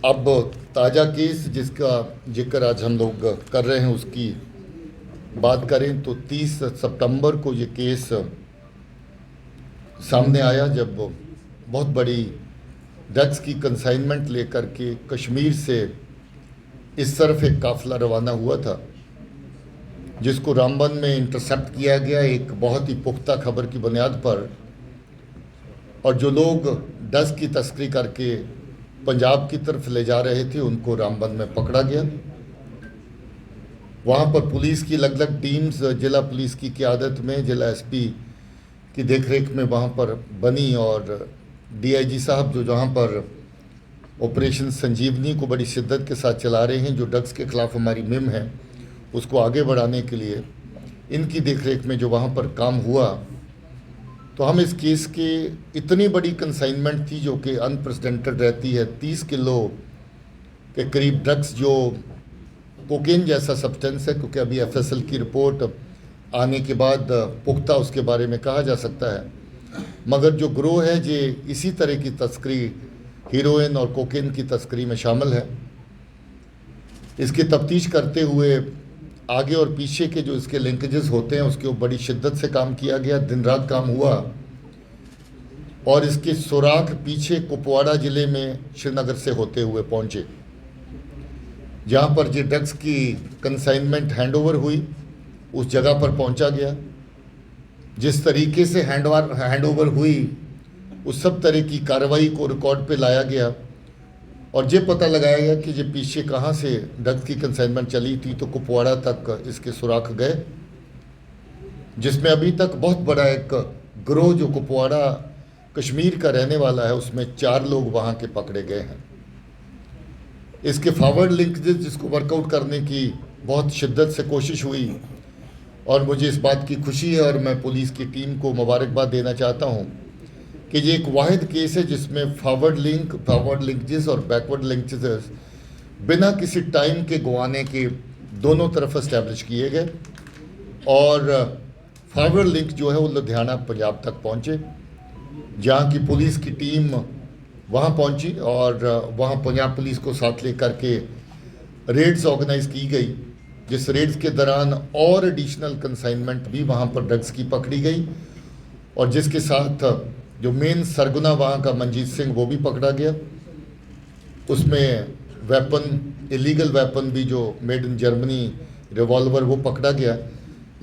अब ताज़ा केस जिसका जिक्र आज हम लोग कर रहे हैं उसकी बात करें तो 30 सितंबर को ये केस सामने आया, जब बहुत बड़ी ड्रग्स की कंसाइनमेंट लेकर के कश्मीर से इस तरफ एक काफ़िला रवाना हुआ था, जिसको रामबन में इंटरसेप्ट किया गया एक बहुत ही पुख्ता खबर की बुनियाद पर। और जो लोग ड्रग्स की तस्करी करके पंजाब की तरफ ले जा रहे थे उनको रामबन में पकड़ा गया। वहाँ पर पुलिस की अलग अलग टीम्स, जिला पुलिस की क़यादत में जिला एसपी की देखरेख में वहाँ पर बनी, और डीआईजी साहब जो जहाँ पर ऑपरेशन संजीवनी को बड़ी शिद्दत के साथ चला रहे हैं, जो ड्रग्स के ख़िलाफ़ हमारी मुहिम है उसको आगे बढ़ाने के लिए, इनकी देखरेख में जो वहाँ पर काम हुआ, तो हम इस केस के इतनी बड़ी कंसाइनमेंट थी जो कि अनप्रेसिडेंटेड रहती है। 30 किलो के करीब ड्रग्स, जो कोकेन जैसा सब्सटेंस है, क्योंकि अभी एफएसएल की रिपोर्ट आने के बाद पुख्ता उसके बारे में कहा जा सकता है, मगर जो ग्रोह है जे इसी तरह की तस्करी, हीरोइन और कोकेन की तस्करी में शामिल है। इसकी तफ्तीश करते हुए आगे और पीछे के जो इसके लिंकेजेस होते हैं उसके ऊपर बड़ी शिद्दत से काम किया गया, दिन रात काम हुआ, और इसके सुराग पीछे कुपवाड़ा ज़िले में श्रीनगर से होते हुए पहुंचे, जहां पर जो ड्रग्स की कंसाइनमेंट हैंडओवर हुई उस जगह पर पहुंचा गया। जिस तरीके से हैंडओवर हुई उस सब तरह की कार्रवाई को रिकॉर्ड पे लाया गया, और ये पता लगाया गया कि ये पीछे कहाँ से ड्रग्स की कंसाइनमेंट चली थी, तो कुपवाड़ा तक इसके सुराख गए, जिसमें अभी तक बहुत बड़ा एक ग्रोह जो कुपवाड़ा कश्मीर का रहने वाला है उसमें 4 लोग वहाँ के पकड़े गए हैं। इसके फॉरवर्ड लिंकेजेस जिसको वर्कआउट करने की बहुत शिद्दत से कोशिश हुई, और मुझे इस बात की खुशी है और मैं पुलिस की टीम को मुबारकबाद देना चाहता हूँ कि ये एक वाहिद केस है जिसमें फॉरवर्ड लिंकेजेस और बैकवर्ड लिंकेजेस बिना किसी टाइम के गंवाने के दोनों तरफ इस्टेब्लिश किए गए, और फॉरवर्ड लिंक जो है वो लुधियाना पंजाब तक पहुँचे, जहाँ की पुलिस की टीम वहाँ पहुँची, और वहाँ पंजाब पुलिस को साथ लेकर के रेड्स ऑर्गेनाइज की गई, जिस रेड्स के दौरान और एडिशनल कंसाइनमेंट भी वहाँ पर ड्रग्स की पकड़ी गई, और जिसके साथ जो मेन सरगुना वहाँ का मंजीत सिंह वो भी पकड़ा गया। उसमें वेपन, इलीगल वेपन भी जो मेड इन जर्मनी रिवॉल्वर वो पकड़ा गया।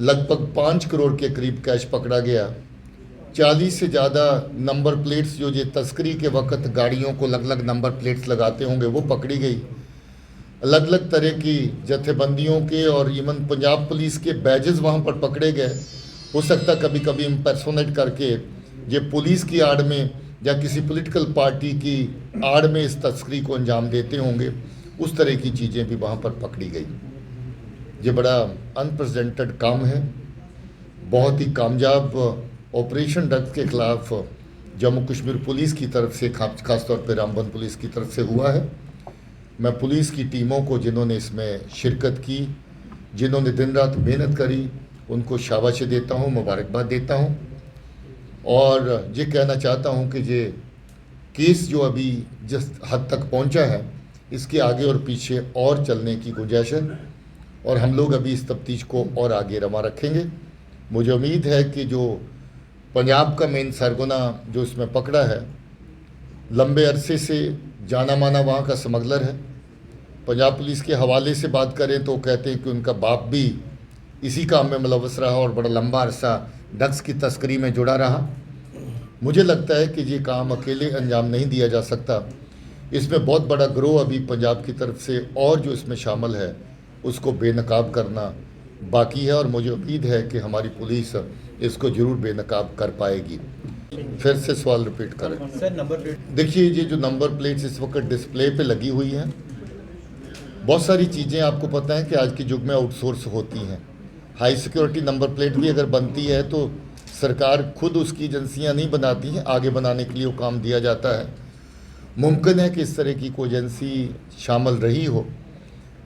लगभग 5 करोड़ के करीब कैश पकड़ा गया। 40 से ज़्यादा नंबर प्लेट्स जो ये तस्करी के वक्त गाड़ियों को अलग अलग नंबर प्लेट्स लगाते होंगे वो पकड़ी गई। अलग अलग तरह की जत्थेबंदियों के और इवन पंजाब पुलिस के बैजेस वहाँ पर पकड़े गए। हो सकता कभी कभी इम्पर्सोनेट करके ये पुलिस की आड़ में या किसी पॉलिटिकल पार्टी की आड़ में इस तस्करी को अंजाम देते होंगे, उस तरह की चीज़ें भी वहाँ पर पकड़ी गई। ये बड़ा अनप्रेसिडेंटेड काम है, बहुत ही कामयाब ऑपरेशन ड्रग्स के ख़िलाफ़ जम्मू कश्मीर पुलिस की तरफ से, ख़ास तौर पर रामबन पुलिस की तरफ से हुआ है। मैं पुलिस की टीमों को जिन्होंने इसमें शिरकत की, जिन्होंने दिन रात मेहनत करी, उनको शाबाशी देता हूँ, मुबारकबाद देता हूँ, और ये कहना चाहता हूँ कि ये केस जो अभी जिस हद तक पहुँचा है इसके आगे और पीछे और चलने की गुंजाइश है, और हम लोग अभी इस तफ्तीश को और आगे रवा रखेंगे। मुझे उम्मीद है कि जो पंजाब का मेन सरगुना जो इसमें पकड़ा है, लंबे अरसे से जाना माना वहाँ का स्मगलर है। पंजाब पुलिस के हवाले से बात करें तो कहते हैं कि उनका बाप भी इसी काम में मुलव्वस रहा और बड़ा लंबा अरसा ड्रग्स की तस्करी में जुड़ा रहा। मुझे लगता है कि ये काम अकेले अंजाम नहीं दिया जा सकता, इसमें बहुत बड़ा ग्रोह अभी पंजाब की तरफ से और जो इसमें शामिल है उसको बेनकाब करना बाकी है, और मुझे उम्मीद है कि हमारी पुलिस इसको ज़रूर बेनकाब कर पाएगी। फिर से सवाल रिपीट करें सर। नंबर प्लेट देखिए, ये जो नंबर प्लेट्स इस वक्त डिस्प्ले पे लगी हुई हैं, बहुत सारी चीज़ें आपको पता है कि आज के युग में आउटसोर्स होती हैं। हाई सिक्योरिटी नंबर प्लेट भी अगर बनती है तो सरकार खुद उसकी एजेंसियां नहीं बनाती हैं, आगे बनाने के लिए वो काम दिया जाता है। मुमकिन है कि इस तरह की कोई एजेंसी शामिल रही हो।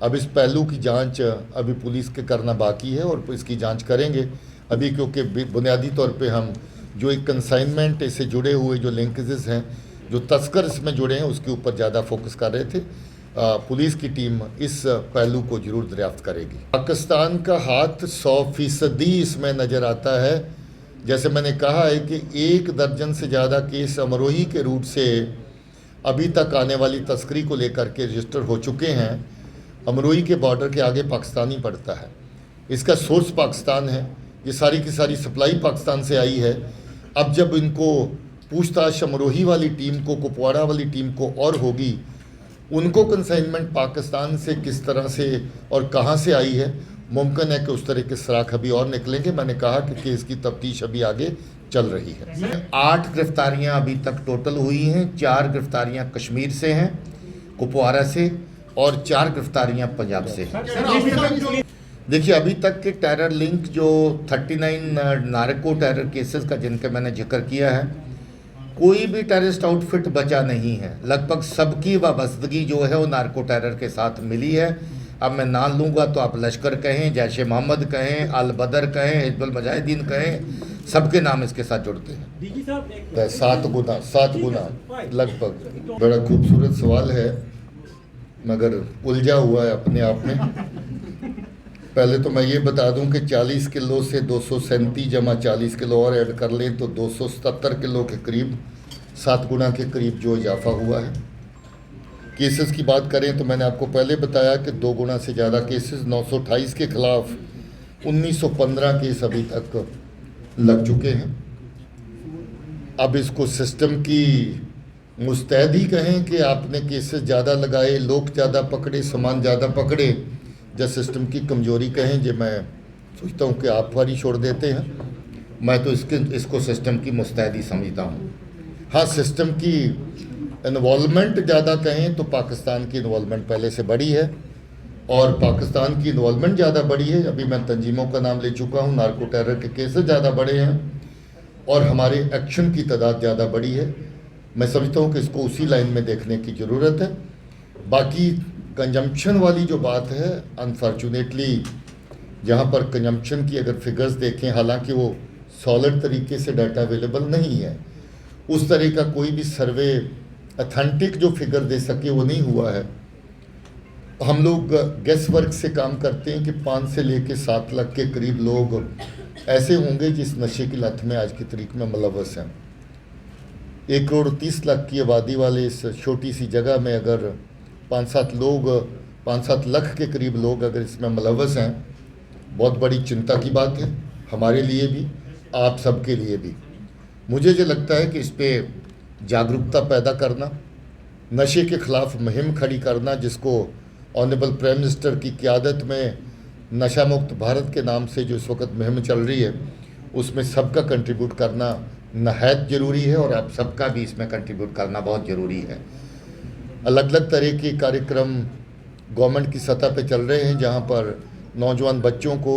अब इस पहलू की जांच अभी पुलिस के करना बाकी है और इसकी जांच करेंगे अभी, क्योंकि बुनियादी तौर पे हम जो एक कंसाइनमेंट से जुड़े हुए जो लिंकेजेस हैं जो तस्कर इसमें जुड़े हैं उसके ऊपर ज़्यादा फोकस कर रहे थे। पुलिस की टीम इस पहलू को जरूर दरियाफ्त करेगी। पाकिस्तान का हाथ 100% इसमें नज़र आता है। जैसे मैंने कहा है कि 1 दर्जन से ज़्यादा केस अमरोही के रूट से अभी तक आने वाली तस्करी को लेकर के रजिस्टर हो चुके हैं। अमरोही के बॉर्डर के आगे पाकिस्तान ही पड़ता है, इसका सोर्स पाकिस्तान है, ये सारी की सारी सप्लाई पाकिस्तान से आई है। अब जब इनको पूछताछ अमरोही वाली टीम को, कुपवाड़ा वाली टीम को और होगी, उनको कंसाइनमेंट पाकिस्तान से किस तरह से और कहां से आई है, मुमकिन है कि उस तरह के सराख अभी और निकलेंगे। मैंने कहा कि केस की तफ्तीश अभी आगे चल रही है। 8 गिरफ्तारियां अभी तक टोटल हुई हैं। 4 गिरफ्तारियां कश्मीर से हैं, कुपवाड़ा से, और 4 गिरफ्तारियां पंजाब से हैं। देखिए, अभी तक के टेरर लिंक जो 39 नार्को टेरर केसेस का जिनके मैंने जिक्र किया है, कोई भी टेररिस्ट आउटफिट बचा नहीं है। लगभग सबकी वाबस्तगी जो है वो नार्को टेरर के साथ मिली है। अब मैं नाम लूँगा तो आप लश्कर कहें, जैश ए मोहम्मद कहें, अल बदर कहें, हिजबुल मुजाहिदीन कहें, सबके नाम इसके साथ जुड़ते हैं। 7 गुना लगभग। बड़ा खूबसूरत सवाल है, मगर उलझा हुआ है अपने आप में। पहले तो मैं ये बता दूं कि 40 किलो से 237 जमा 40 किलो और ऐड कर लें तो 277 किलो के करीब, 7 गुना के करीब जो इजाफा हुआ है। केसेस की बात करें तो मैंने आपको पहले बताया कि 2 गुना से ज़्यादा केसेस, 928 के खिलाफ 1915 केस अभी तक लग चुके हैं। अब इसको सिस्टम की मुस्तैदी कहें कि आपने केसेस ज़्यादा लगाए, लोग ज़्यादा पकड़े, सामान ज़्यादा पकड़े, या सिस्टम की कमजोरी कहें, जो मैं सोचता हूँ कि आप वारी छोड़ देते हैं। मैं तो इसको सिस्टम की मुस्तैदी समझता हूँ। हाँ, सिस्टम की इन्वॉल्वमेंट ज़्यादा कहें तो पाकिस्तान की इन्वॉल्वमेंट पहले से बड़ी है, और पाकिस्तान की इन्वॉल्वमेंट ज़्यादा बड़ी है। अभी मैं तंजीमों का नाम ले चुका हूँ, नार्को टेरर के केसेस ज़्यादा बड़े हैं, और हमारे एक्शन की तादाद ज़्यादा बड़ी है। मैं समझता हूँ कि इसको उसी लाइन में देखने की ज़रूरत है। बाकी कंजम्पशन वाली जो बात है, अनफॉर्चुनेटली जहाँ पर कंजम्पशन की अगर फिगर्स देखें, हालांकि वो सॉलिड तरीके से डाटा अवेलेबल नहीं है, उस तरह का कोई भी सर्वे अथेंटिक जो फिगर दे सके वो नहीं हुआ है। हम लोग गेस वर्क से काम करते हैं कि 5 से लेकर 7 लाख के करीब लोग ऐसे होंगे जिस नशे की लत में आज की तारीख में मुलव्वस हैं। 1 करोड़ 30 लाख की आबादी वाले इस छोटी सी जगह में अगर 5-7 लाख के करीब लोग अगर इसमें मुलव्वस हैं, बहुत बड़ी चिंता की बात है हमारे लिए भी, आप सबके लिए भी। मुझे जो लगता है कि इस पर जागरूकता पैदा करना, नशे के ख़िलाफ़ मुहिम खड़ी करना, जिसको ऑनरेबल प्राइम मिनिस्टर की क़यादत में नशा मुक्त भारत के नाम से जो इस वक्त मुहिम चल रही है, उसमें सबका कंट्रीब्यूट करना नहायत ज़रूरी है, और आप सबका भी इसमें कंट्रीब्यूट करना बहुत ज़रूरी है। अलग अलग तरह के कार्यक्रम गवर्नमेंट की सतह पे चल रहे हैं, जहां पर नौजवान बच्चों को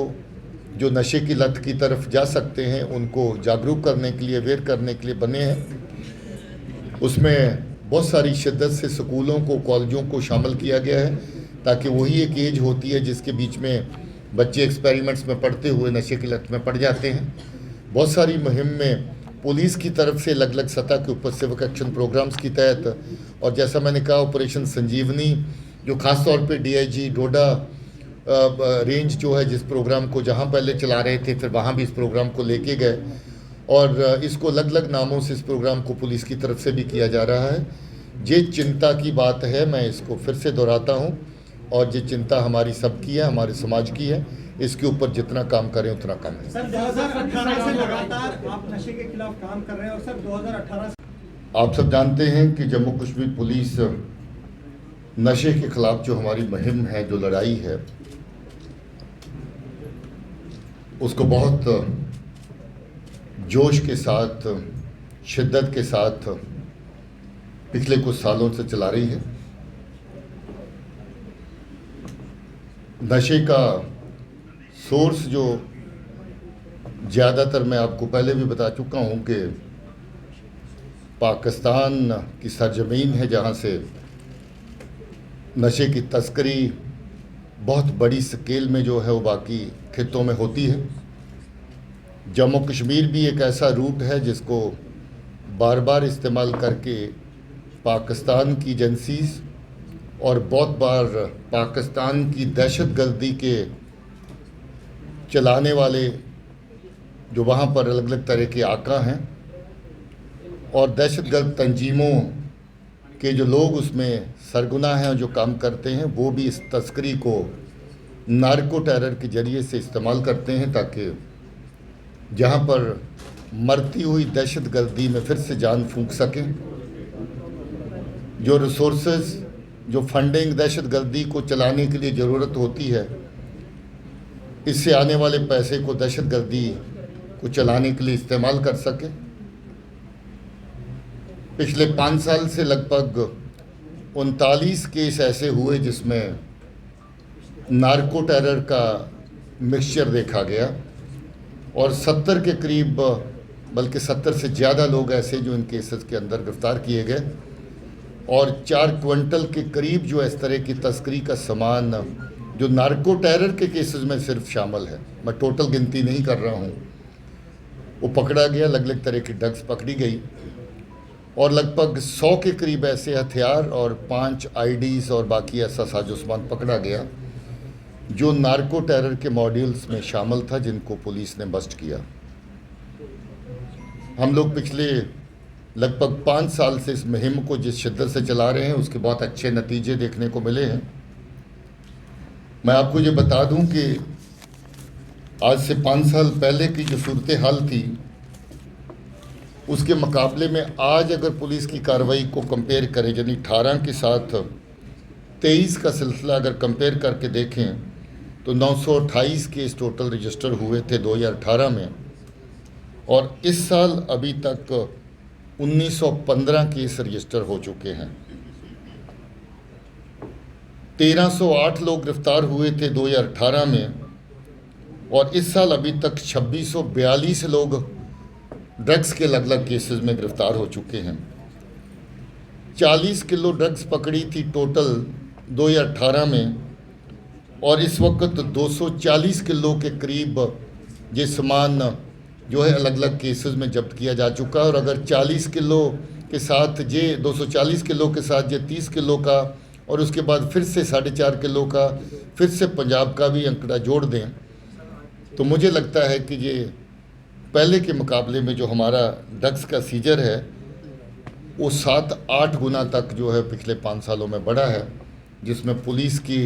जो नशे की लत की तरफ जा सकते हैं उनको जागरूक करने के लिए, अवेयर करने के लिए बने हैं। उसमें बहुत सारी शिद्दत से स्कूलों को, कॉलेजों को शामिल किया गया है, ताकि वही एक एज होती है जिसके बीच में बच्चे एक्सपेरिमेंट्स में पढ़ते हुए नशे की लत में पड़ जाते हैं। बहुत सारी मुहिम में पुलिस की तरफ से अलग अलग सतह के ऊपर सिविक एक्शन प्रोग्राम्स की तहत, और जैसा मैंने कहा ऑपरेशन संजीवनी जो ख़ास तौर पे डीआईजी डोडा रेंज जो है, जिस प्रोग्राम को जहां पहले चला रहे थे फिर वहां भी इस प्रोग्राम को लेके गए, और इसको अलग अलग नामों से इस प्रोग्राम को पुलिस की तरफ से भी किया जा रहा है। ये चिंता की बात है, मैं इसको फिर से दोहराता हूँ, और ये चिंता हमारी सबकी है, हमारे समाज की है। इसके ऊपर जितना काम करें उतना कम है। सर 2018 से लगातार आप नशे के खिलाफ काम कर रहे हैं, और सर 2018 से आप सब जानते हैं कि जम्मू कश्मीर पुलिस नशे के खिलाफ जो हमारी मुहिम है, जो लड़ाई है, उसको बहुत जोश के साथ, शिद्दत के साथ पिछले कुछ सालों से चला रही है। नशे का सोर्स जो ज़्यादातर मैं आपको पहले भी बता चुका हूँ कि पाकिस्तान की सरजमीन है, जहाँ से नशे की तस्करी बहुत बड़ी स्केल में जो है वो बाकी खित्तों में होती है। जम्मू कश्मीर भी एक ऐसा रूट है जिसको बार बार इस्तेमाल करके पाकिस्तान की एजेंसीज और बहुत बार पाकिस्तान की दहशतगर्दी के चलाने वाले जो वहाँ पर अलग अलग तरह के आका हैं और दहशतगर्द तंजीमों के जो लोग उसमें सरगुना हैं और जो काम करते हैं, वो भी इस तस्करी को नार्को टेरर के ज़रिए से इस्तेमाल करते हैं ताकि जहाँ पर मरती हुई दहशतगर्दी में फिर से जान फूंक सकें। जो रिसोर्सेज, जो फंडिंग दहशतगर्दी को चलाने के लिए ज़रूरत होती है, इससे आने वाले पैसे को दहशतगर्दी को चलाने के लिए इस्तेमाल कर सके। पिछले 5 साल से लगभग 39 केस ऐसे हुए जिसमें नार्को टेरर का मिक्सचर देखा गया और 70 के करीब, बल्कि 70 से ज़्यादा लोग ऐसे जो इन केसेस के अंदर गिरफ्तार किए गए और 4 क्विंटल के करीब जो इस तरह की तस्करी का सामान जो नार्को टेरर के केसेस में सिर्फ शामिल है, मैं टोटल गिनती नहीं कर रहा हूँ, वो पकड़ा गया। अलग अलग तरह की ड्रग्स पकड़ी गई और लगभग 100 के करीब ऐसे हथियार और 5 आईडीज़ और बाकी ऐसा साजो सामान पकड़ा गया जो नार्को टेरर के मॉड्यूल्स में शामिल था, जिनको पुलिस ने बस्ट किया। हम लोग पिछले लगभग 5 साल से इस मुहिम को जिस शिद्दत से चला रहे हैं उसके बहुत अच्छे नतीजे देखने को मिले हैं। मैं आपको ये बता दूं कि आज से 5 साल पहले की जो सूरत हाल थी उसके मुकाबले में आज अगर पुलिस की कार्रवाई को कंपेयर करें, यानी 18 के साथ 23 का सिलसिला अगर कंपेयर करके देखें तो 928 केस टोटल रजिस्टर हुए थे 2018 में और इस साल अभी तक 1915 केस रजिस्टर हो चुके हैं। 1308 लोग गिरफ्तार हुए थे 2018 में और इस साल अभी तक 2642 लोग ड्रग्स के अलग अलग केसेस में गिरफ्तार हो चुके हैं। 40 किलो ड्रग्स पकड़ी थी टोटल 2018 में और इस वक्त 240 किलो के करीब ये सामान जो है अलग अलग केसेस में जब्त किया जा चुका है। और अगर 40 किलो के साथ ये 240 किलो के साथ ये 30 किलो का और उसके बाद फिर से 4.5 किलो का फिर से पंजाब का भी आंकड़ा जोड़ दें तो मुझे लगता है कि ये पहले के मुकाबले में जो हमारा ड्रग्स का सीजर है वो 7-8 गुना तक जो है पिछले 5 सालों में बढ़ा है, जिसमें पुलिस की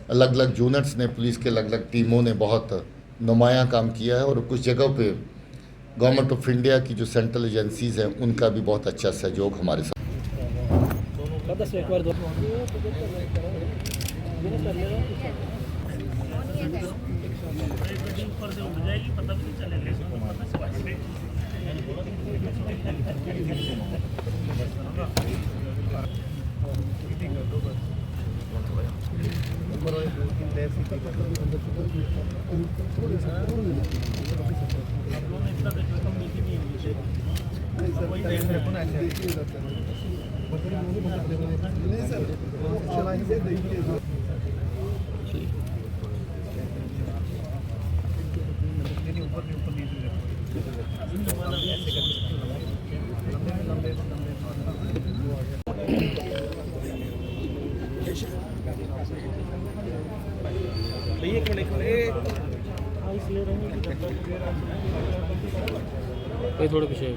अलग अलग यूनिट्स ने, पुलिस के अलग अलग टीमों ने बहुत नुमायाँ काम किया है और कुछ जगहों पे गवर्नमेंट ऑफ इंडिया की जो सेंट्रल एजेंसीज़ हैं उनका भी बहुत अच्छा सहयोग हमारे साथ। भाई थोड़े पीछे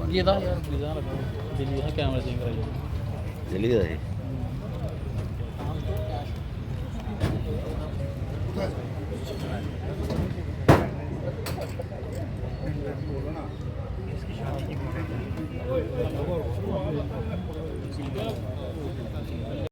ये था यार, दिल्ली है कैमरा चेंज कराइए चलिए भाई।